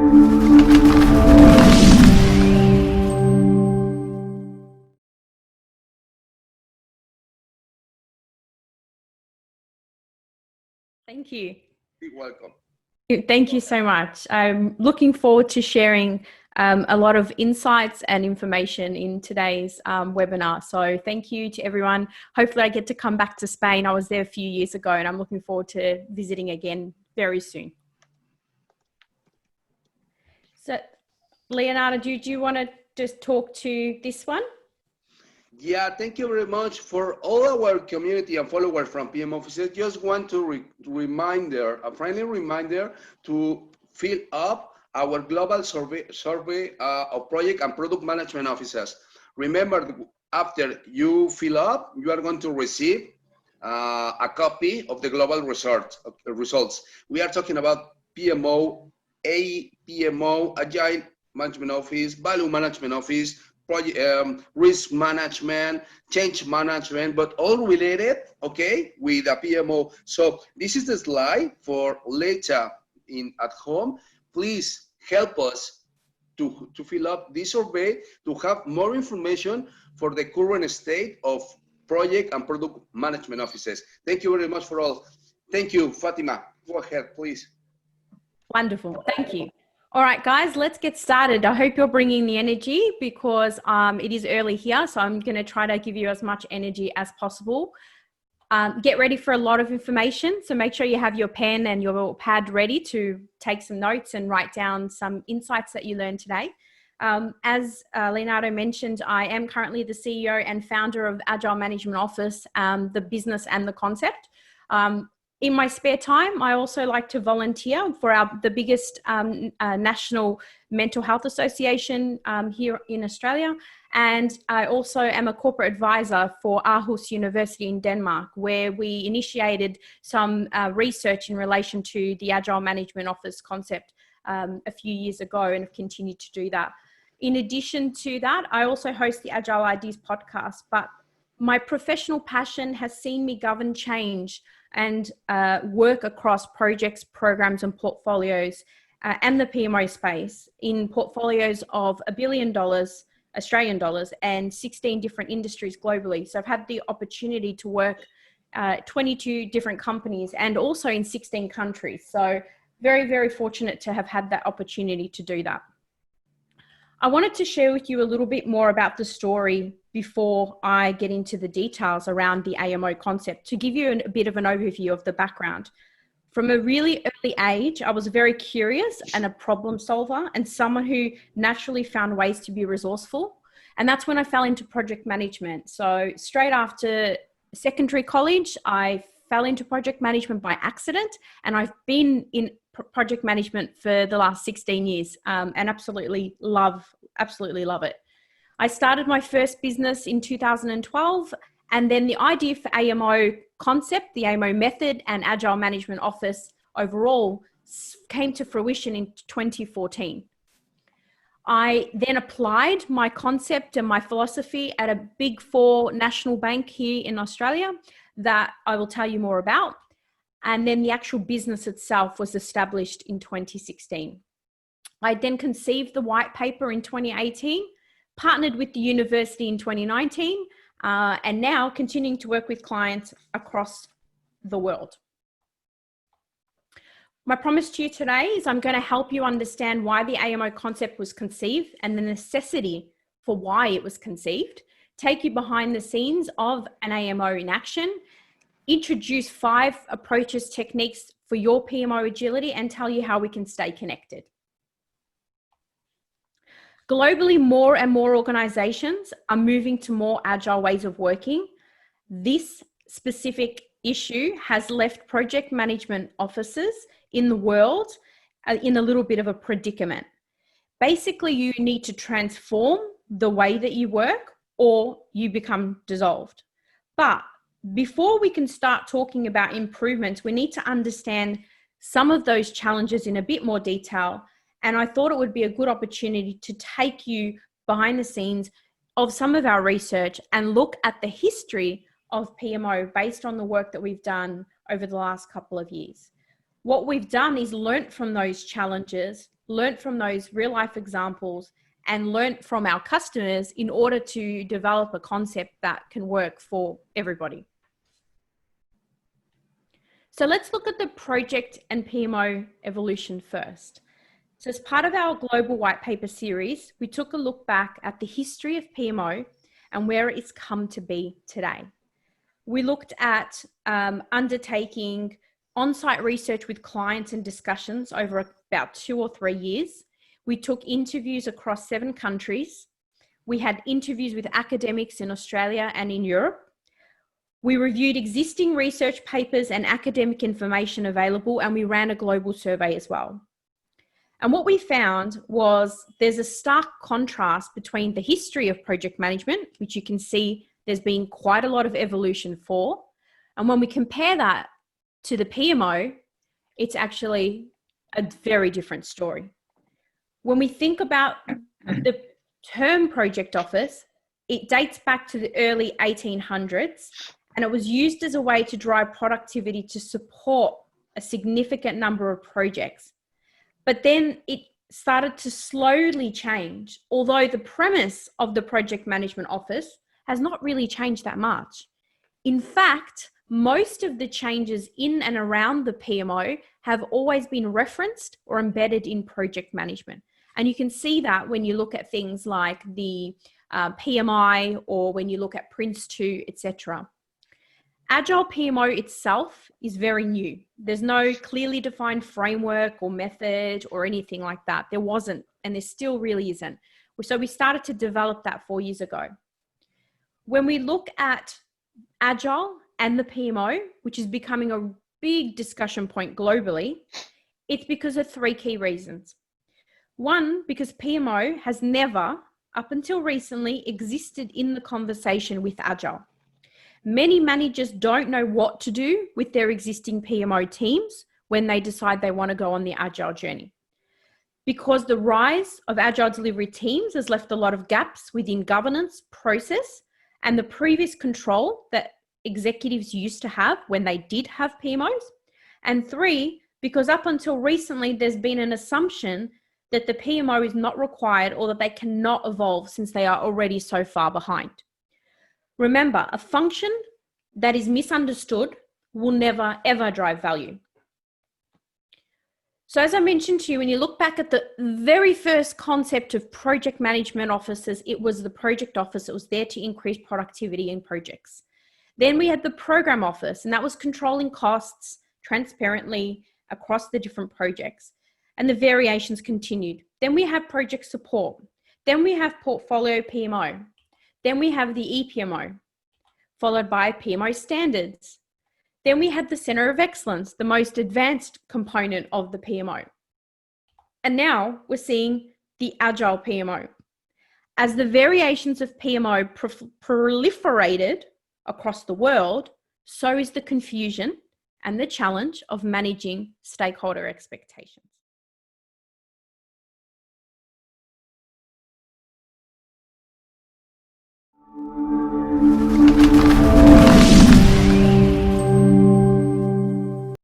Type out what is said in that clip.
Thank you. You're welcome. Thank you so much. I'm looking forward to sharing a lot of insights and information in today's webinar. So thank you to everyone. Hopefully I get to come back to Spain. I was there a few years ago and I'm looking forward to visiting again very soon. So Leonardo, do you want to just talk to this one? Yeah, thank you very much for all our community and followers from PM offices. Just want to a friendly reminder to fill up our global survey of project and product management officers. Remember, after you fill up, you are going to receive a copy of the global results. We are talking about PMO, PMO, Agile Management Office, Value Management Office, risk management, change management, but all related, okay, with a PMO. So this is the slide for later at home. Please help us to fill up this survey to have more information for the current state of project and product management offices. Thank you very much for all. Thank you, Fatima. Go ahead, please. Wonderful. Thank you. All right, guys, let's get started. I hope you're bringing the energy because it is early here. So I'm going to try to give you as much energy as possible. Get ready for a lot of information. So make sure you have your pen and your pad ready to take some notes and write down some insights that you learned today. As Leonardo mentioned, I am currently the CEO and founder of Agile Mangement Office, the business and the concept. In my spare time, I also like to volunteer for the biggest national mental health association here in Australia. And I also am a corporate advisor for Aarhus University in Denmark, where we initiated some research in relation to the Agile Mangement Office concept a few years ago and have continued to do that. In addition to that, I also host the Agile Ideas podcast, but my professional passion has seen me govern change and work across projects, programs and portfolios and the PMO space in portfolios of $1 billion Australian dollars and 16 different industries globally. So I've had the opportunity to work 22 different companies and also in 16 countries. So very, very fortunate to have had that opportunity to do that. I wanted to share with you a little bit more about the story before I get into the details around the AMO concept, to give you a bit of an overview of the background. From a really early age, I was very curious and a problem solver and someone who naturally found ways to be resourceful. And that's when I fell into project management. So straight after secondary college, I fell into project management by accident, and I've been in project management for the last 16 years and absolutely love it. I started my first business in 2012, and then the idea for AMO concept, the AMO method and Agile Mangement Office overall came to fruition in 2014. I then applied my concept and my philosophy at a Big Four national bank here in Australia that I will tell you more about. And then the actual business itself was established in 2016. I then conceived the white paper in 2018, partnered with the university in 2019, and now continuing to work with clients across the world. My promise to you today is I'm going to help you understand why the AMO concept was conceived and the necessity for why it was conceived, take you behind the scenes of an AMO in action, introduce 5 approaches, techniques for your PMO agility, and tell you how we can stay connected. Globally, more and more organizations are moving to more agile ways of working. This specific issue has left project management offices in the world in a little bit of a predicament. Basically, you need to transform the way that you work or you become dissolved. But before we can start talking about improvements, we need to understand some of those challenges in a bit more detail. And I thought it would be a good opportunity to take you behind the scenes of some of our research and look at the history of PMO based on the work that we've done over the last couple of years. What we've done is learnt from those challenges, learnt from those real life examples, and learnt from our customers in order to develop a concept that can work for everybody. So let's look at the project and PMO evolution first. So as part of our global white paper series, we took a look back at the history of PMO and where it's come to be today. We looked at undertaking on-site research with clients and discussions over about 2 or 3 years. We took interviews across 7 countries. We had interviews with academics in Australia and in Europe. We reviewed existing research papers and academic information available, and we ran a global survey as well. And what we found was there's a stark contrast between the history of project management, which you can see there's been quite a lot of evolution for. And when we compare that to the PMO, it's actually a very different story. When we think about the term project office, it dates back to the early 1800s, and it was used as a way to drive productivity to support a significant number of projects. But then it started to slowly change, although the premise of the project management office has not really changed that much. In fact, most of the changes in and around the PMO have always been referenced or embedded in project management. And you can see that when you look at things like the PMI, or when you look at Prince2, etc. Agile PMO itself is very new. There's no clearly defined framework or method or anything like that. There wasn't, and there still really isn't. So we started to develop that 4 years ago. When we look at Agile and the PMO, which is becoming a big discussion point globally, it's because of 3 key reasons. One, because PMO has never, up until recently, existed in the conversation with Agile. Many managers don't know what to do with their existing PMO teams when they decide they want to go on the Agile journey. Because the rise of Agile delivery teams has left a lot of gaps within governance, process, and the previous control that executives used to have when they did have PMOs. And 3, because up until recently, there's been an assumption that the PMO is not required or that they cannot evolve since they are already so far behind. Remember, a function that is misunderstood will never, ever drive value. So as I mentioned to you, when you look back at the very first concept of project management offices, it was the project office. It was there to increase productivity in projects. Then we had the program office, and that was controlling costs transparently across the different projects. And the variations continued. Then we have project support. Then we have portfolio PMO. Then we have the ePMO, followed by PMO standards. Then we had the Center of Excellence, the most advanced component of the PMO. And now we're seeing the Agile PMO. As the variations of PMO proliferated across the world, so is the confusion and the challenge of managing stakeholder expectations.